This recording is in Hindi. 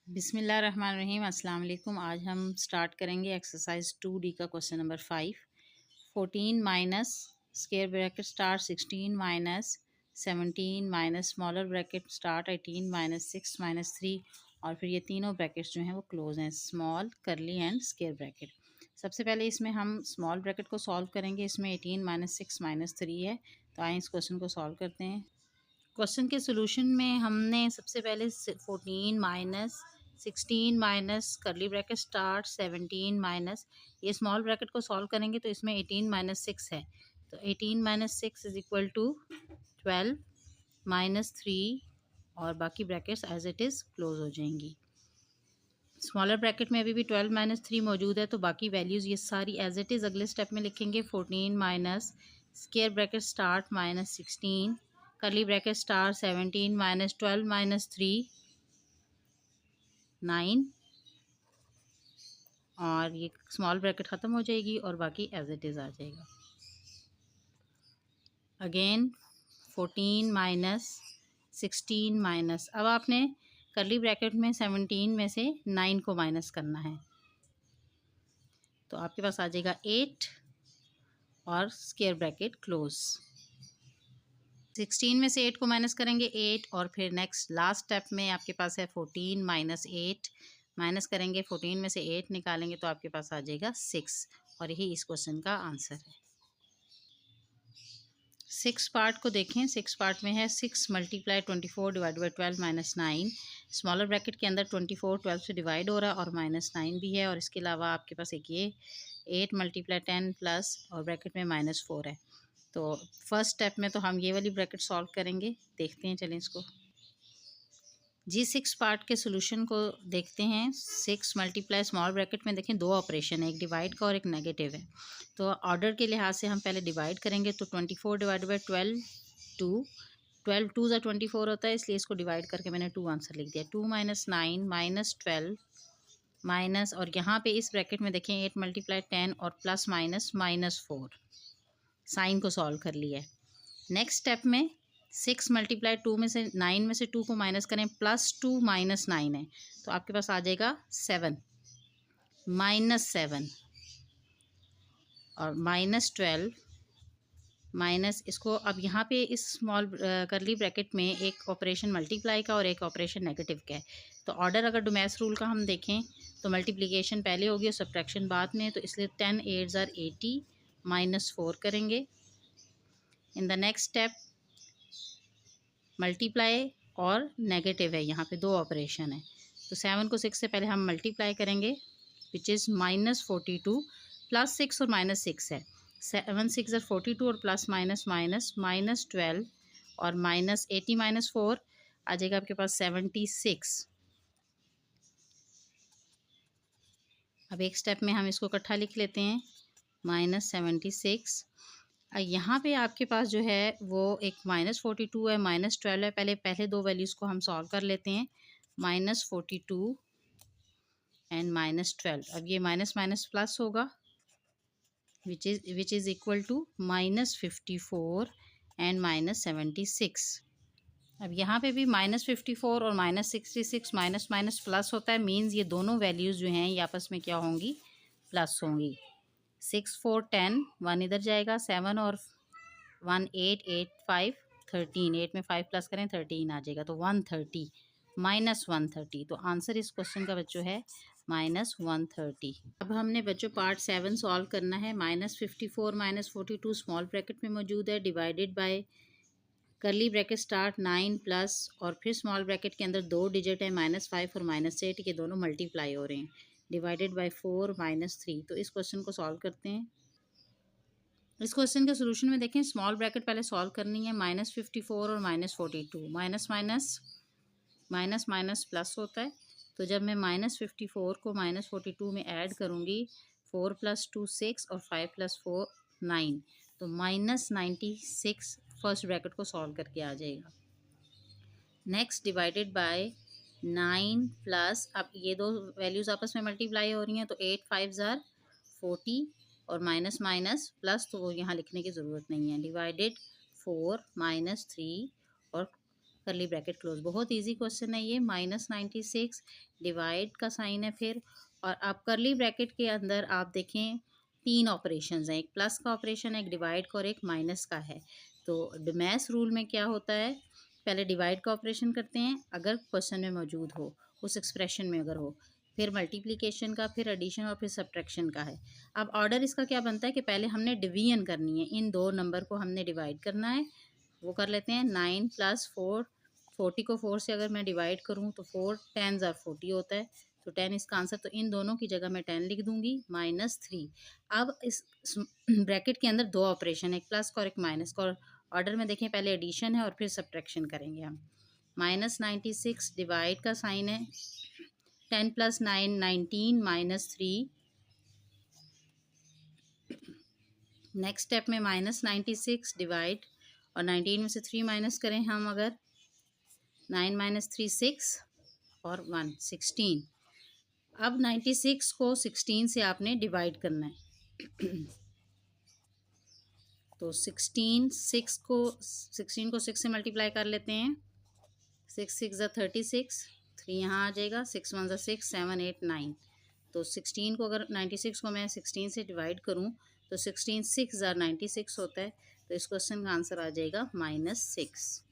बिस्मिल्लाहिर्रहमानिर्रहीम। अस्सलाम वालेकुम। आज हम स्टार्ट करेंगे एक्सरसाइज 2D का question number 5। 14 minus square bracket start 16 minus 17 minus smaller bracket start 18 minus 6 minus 3 और फिर ये तीनों ब्रैकेट्स जो हैं वो क्लोज हैं, स्मॉल, करली एंड स्क्वायर ब्रैकेट। सबसे पहले इसमें हम स्मॉल ब्रैकेट को सॉल्व करेंगे। इसमें 18 माइनस 6 माइनस 3 है, तो आइए इस क्वेश्चन को सॉल्व करते हैं। क्वेश्चन के सोल्यूशन में हमने सबसे पहले 14 माइनस 16 माइनस करली ब्रैकेट स्टार्ट 17 माइनस ये स्मॉल ब्रैकेट को सॉल्व करेंगे तो इसमें 18 माइनस 6 है, तो 18 minus 6 is equal to 12 minus 3 और बाकी brackets as it is close हो जाएंगी। स्मॉलर ब्रैकेट में अभी भी 12 माइनस 3 मौजूद है, तो बाकी वैल्यूज़ ये सारी एज इट इज़ अगले स्टेप में लिखेंगे। 14 minus square bracket start minus 16 करली ब्रैकेट स्टार्ट 17 माइनस 12 माइनस 3 9 और ये स्मॉल ब्रैकेट ख़त्म हो जाएगी और बाकी एज इट इज़ आ जाएगा। अगेन 14 माइनस 16 माइनस, अब आपने करली ब्रैकेट में 17 में से 9 को माइनस करना है, तो आपके पास आ जाएगा 8 और स्क्वायर ब्रैकेट क्लोज। 16 में से 8 को माइनस करेंगे 8 और फिर नेक्स्ट लास्ट स्टेप में आपके पास है 14 माइनस 8 माइनस करेंगे, 14 में से 8 निकालेंगे तो आपके पास आ जाएगा 6 और यही इस क्वेश्चन का आंसर है। 6 पार्ट को देखें। 6 पार्ट में है 6 multiply 24 divide by 12 minus 9। Smaller bracket के अंदर 24 12 से डिवाइड हो रहा है और माइनस 9 भी है, और इसके अलावा आपके पास एक ये 8 मल्टीप्लाई 10 प्लस और ब्रैकेट में माइनस 4 है। तो फर्स्ट स्टेप में तो हम ये वाली ब्रैकेट सॉल्व करेंगे, देखते हैं चलें इसको जी। 6 पार्ट के सोल्यूशन को देखते हैं। 6 मल्टीप्लाई स्मॉल ब्रैकेट में देखें दो ऑपरेशन है, एक डिवाइड का और एक नेगेटिव है, तो ऑर्डर के लिहाज से हम पहले डिवाइड करेंगे। तो 24 डिवाइड बाई 12 2, 12 2 ज़ा 24 होता है, इसलिए इसको डिवाइड करके मैंने 2 आंसर लिख दिया। 2 माइनस 9 माइनस 12 माइनस, और यहाँ पे इस ब्रैकेट में देखें 8 मल्टीप्लाई 10 और प्लस माइनस माइनस 4, साइन को सॉल्व कर लिया है। नेक्स्ट स्टेप में 6 मल्टीप्लाई 2 में से 9 में से 2 को माइनस करें, प्लस 2 माइनस 9 है, तो आपके पास आ जाएगा 7 माइनस 7 और माइनस 12 माइनस इसको। अब यहाँ पे इस स्मॉल करली ब्रैकेट में एक ऑपरेशन मल्टीप्लाई का और एक ऑपरेशन नेगेटिव का है, तो ऑर्डर अगर डुमेस रूल का हम देखें तो मल्टीप्लिकेशन पहले होगी और सब्ट्रैक्शन बाद में, तो इसलिए 10 8 आर 80 माइनस 4 करेंगे। In the next step multiply और नेगेटिव है, यहाँ पे दो ऑपरेशन है, तो 7 को 6 से पहले हम मल्टीप्लाई करेंगे विच इज़ माइनस 42 प्लस 6 और माइनस 6 है। 7 6 42 और प्लस माइनस माइनस माइनस 12 और माइनस 80 माइनस 4 आ जाएगा आपके पास 76। अब एक स्टेप में हम इसको इकट्ठा लिख लेते हैं, माइनस 76। यहाँ पे आपके पास जो है वो एक माइनस 42 है, माइनस 12 है। पहले दो वैल्यूज़ को हम सॉल्व कर लेते हैं, माइनस 42 एंड माइनस 12। अब ये माइनस माइनस प्लस होगा which is equal to minus 54 and minus 76। अब यहाँ पे भी माइनस 54 और माइनस 66 माइनस माइनस प्लस होता है, मीन्स ये दोनों वैल्यूज़ जो हैं ये आपस में क्या होंगी, प्लस होंगी। 6 4 10, 1 इधर जाएगा, 7 और 1 8 8 5 13, 8 में 5 प्लस करें 13 आ जाएगा, तो 130 माइनस 130। तो आंसर इस क्वेश्चन का बच्चों है माइनस 130। अब हमने बच्चों पार्ट 7 सॉल्व करना है। माइनस 54 माइनस 42 स्मॉल ब्रैकेट में मौजूद है, डिवाइडेड बाय करली ब्रैकेट स्टार्ट 9 प्लस और फिर स्मॉल ब्रैकेट के अंदर दो डिजिट है, माइनस 5 और माइनस 8, के दोनों मल्टीप्लाई हो रहे हैं, डिवाइडेड बाय 4 माइनस 3। तो इस क्वेश्चन को सॉल्व करते हैं। इस क्वेश्चन के सोल्यूशन में देखें स्मॉल ब्रैकेट पहले सॉल्व करनी है, माइनस 54 और minus 42, minus minus minus minus plus होता है, तो जब मैं माइनस 54 को माइनस 42 में ऐड करूँगी, 4 प्लस 2 6 और 5 प्लस 4 9, तो माइनस 96 फर्स्ट ब्रैकेट को सॉल्व करके आ जाएगा। नेक्स्ट डिवाइडेड बाय 9 प्लस, अब ये दो वैल्यूज़ आपस में मल्टीप्लाई हो रही हैं, तो 8 5 ज़ार 40 और माइनस माइनस प्लस, तो वो यहाँ लिखने की ज़रूरत नहीं है, डिवाइडेड 4 माइनस 3 और करली ब्रैकेट क्लोज। बहुत इजी क्वेश्चन है ये। -96 डिवाइड का साइन है फिर, और आप करली ब्रैकेट के अंदर आप देखें 3 ऑपरेशंस हैं, एक प्लस का ऑपरेशन है, एक डिवाइड का और एक माइनस का है। तो डुमैस रूल में क्या होता है, पहले डिवाइड का ऑपरेशन करते हैं अगर क्वेश्चन में मौजूद हो, उस एक्सप्रेशन में अगर हो, फिर मल्टीप्लिकेशन का, फिर एडिशन और फिर सब्ट्रैक्शन का है। अब ऑर्डर इसका क्या बनता है कि पहले हमने डिवीजन करनी है, इन दो नंबर को हमने डिवाइड करना है। वो कर लेते हैं 9 + 4, 40 को 4 से अगर मैं डिवाइड करूँ तो 4 10 ज़ा 40 होता है, तो 10 इसका आंसर। तो इन दोनों की जगह मैं 10 लिख दूंगी, -3। अब इस ब्रैकेट के अंदर दो ऑपरेशन है, एक प्लस का और एक माइनस का, और ऑर्डर में देखें पहले एडिशन है और फिर सब्ट्रैक्शन करेंगे हम। -96 डिवाइड का साइन है, 10 + 9 19 -3। नेक्स्ट स्टेप में -96 डिवाइड, और 19 में से 3 माइनस करें हम अगर, 9 - 3 6 और 1 16। अब 96 को 16 से आपने डिवाइड करना है। तो 16 को 6 से मल्टीप्लाई कर लेते हैं, 6 6 ज़ा 36, 3 यहाँ आ जाएगा, 6 1 ज़ा 6 7 8 9। तो 16 को अगर 96 को मैं 16 से डिवाइड करूँ तो 16 6 ज़ा 96 होता है। तो इस क्वेश्चन का आंसर आ जाएगा -6।